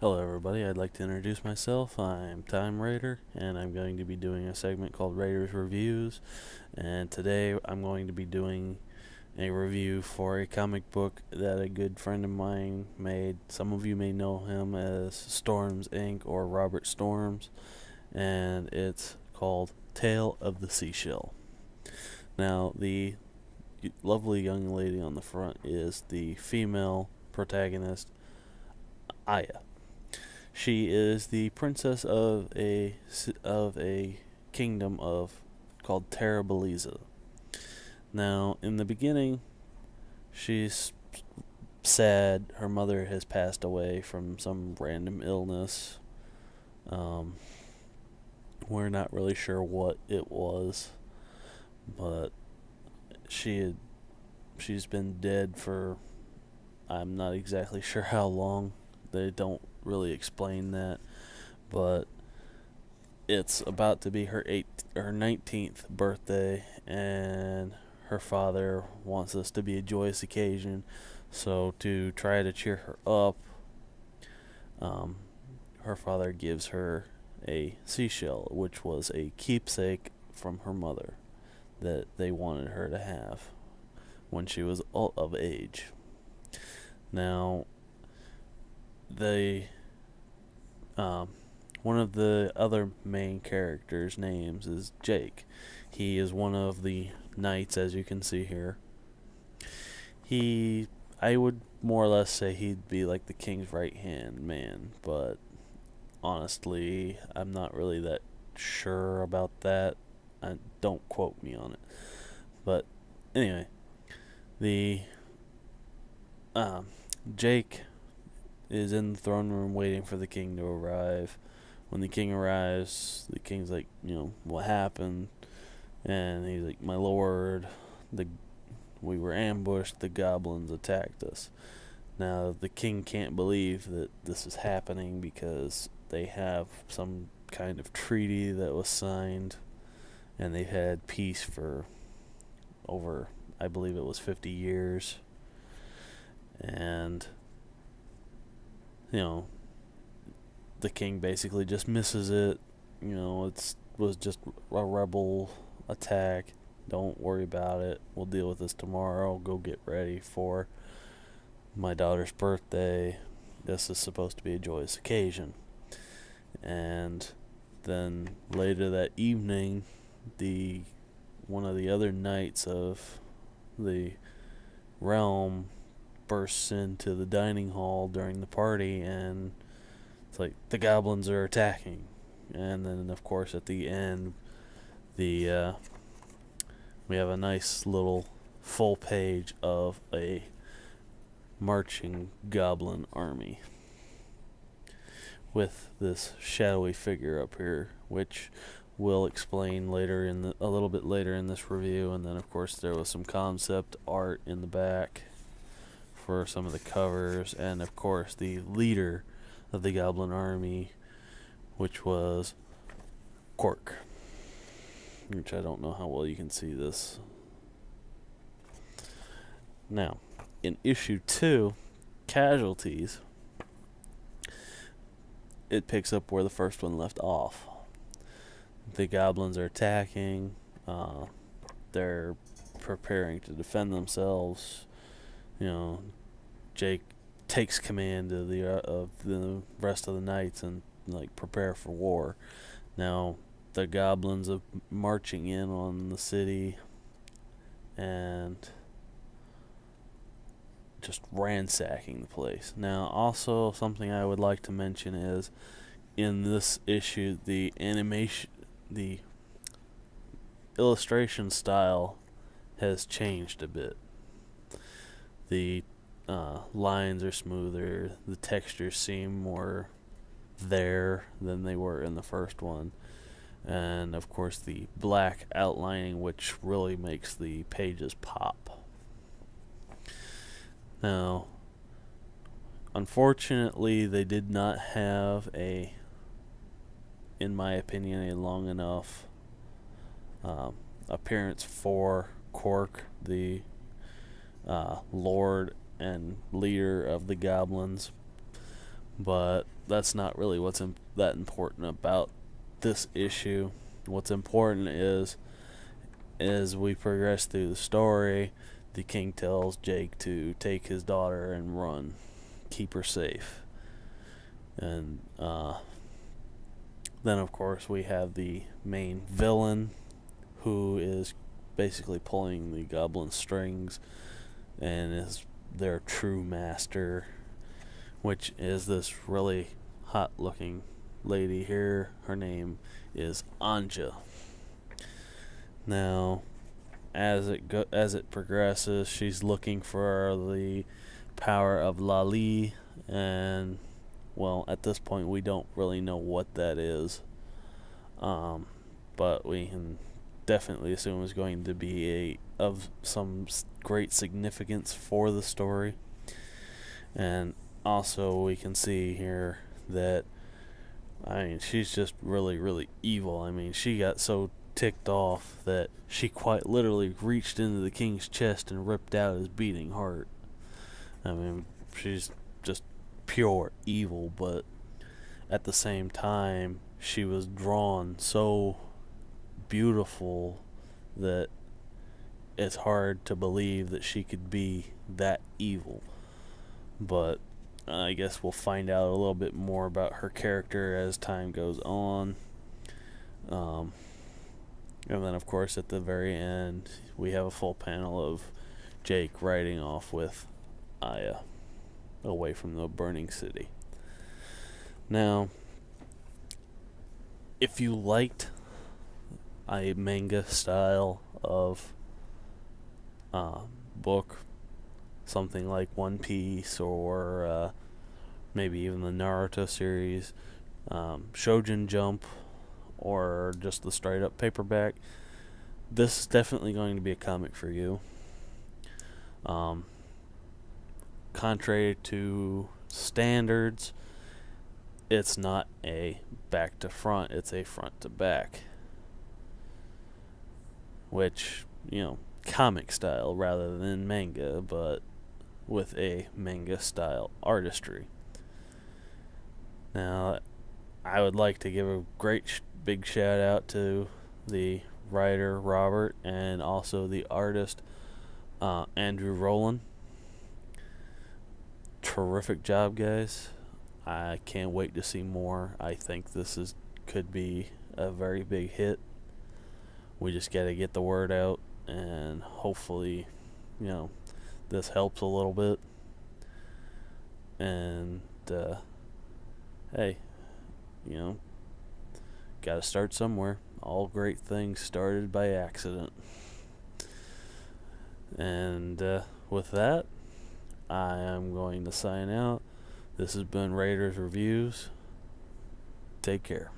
Hello, everybody. I'd like to introduce myself. I'm Time Raider, and I'm going to be doing a segment called Raiders Reviews. And today I'm going to be doing a review for a comic book that a good friend of mine made. Some of you may know him as Storms Inc. or Robert Storms, and it's called Tale of the Seashell. Now, the lovely young lady on the front is the female protagonist, Aya. She is the princess of a kingdom of called Terrabeliza. Now, in the beginning, she's sad. Her mother has passed away from some random illness. Um, we're not really sure what it was, but she's been dead for I'm not exactly sure how long. They don't really explain that, but it's about to be her 19th birthday, and her father wants this to be a joyous occasion. So to try to cheer her up, um, her father gives her a seashell, which was a keepsake from her mother that they wanted her to have when she was of age. Now, they one of the other main characters' names is Jake. He is one of the knights, as you can see here. I would more or less say he'd be like the king's right hand man, but honestly, I'm not really that sure about that. Don't quote me on it. But anyway, the Jake is in the throne room waiting for the king to arrive. When the king arrives, the king's like, what happened? And he's like, my lord, we were ambushed, the goblins attacked us. Now, the king can't believe that this is happening because they have some kind of treaty that was signed, and they've had peace for over, I believe it was 50 years. And the king basically just misses it. It was just a rebel attack. Don't worry about it. We'll deal with this tomorrow. Go get ready for my daughter's birthday. This is supposed to be a joyous occasion. And then later that evening, one of the other knights of the realm bursts into the dining hall during the party, and it's like the goblins are attacking. And then, of course, at the end, we have a nice little full page of a marching goblin army with this shadowy figure up here, which we'll explain a little bit later in this review. And then, of course, there was some concept art in the back for some of the covers, and of course the leader of the goblin army, which was Cork, which I don't know how well you can see this. Now, in issue 2, Casualties, it picks up where the first one left off. The goblins are attacking. They're preparing to defend themselves. Jake takes command of the rest of the knights and prepare for war. Now, the goblins are marching in on the city and just ransacking the place. Now, also something I would like to mention is in this issue, the illustration style has changed a bit. The lines are smoother. The textures seem more there than they were in the first one. And, of course, the black outlining, which really makes the pages pop. Now, unfortunately, they did not have in my opinion, a long enough appearance for Cork, the lord and leader of the goblins. But that's not really what's that important about this issue. What's important is, as we progress through the story, the king tells Jake to take his daughter and run, keep her safe. And then, of course, we have the main villain, who is basically pulling the goblin strings and is their true master, which is this really hot looking lady here. Her name is Anja. Now, as it progresses, she's looking for the power of Lali, and well, at this point we don't really know what that is, but we can definitely assume it's going to be of some great significance for the story. And also we can see here that, I mean, she's just really, really evil. I mean, she got so ticked off that she quite literally reached into the king's chest and ripped out his beating heart. I mean, she's just pure evil, but at the same time, she was drawn so beautiful that it's hard to believe that she could be that evil. But I guess we'll find out a little bit more about her character as time goes on. And then, of course, at the very end, we have a full panel of Jake riding off with Aya away from the burning city. Now, if you liked a manga style of book, something like One Piece or maybe even the Naruto series, Shoujin Jump, or just the straight up paperback, this is definitely going to be a comic for you. Contrary to standards, it's not a back to front, it's a front to back, which, comic style rather than manga, but with a manga style artistry. Now, I would like to give a great big shout out to the writer Robert and also the artist Andrew Rowland. Terrific job, guys. I can't wait to see more. I think this could be a very big hit. We just got to get the word out, and hopefully, this helps a little bit. And hey, got to start somewhere. All great things started by accident. And with that, I am going to sign out. This has been Raiders Reviews. Take care.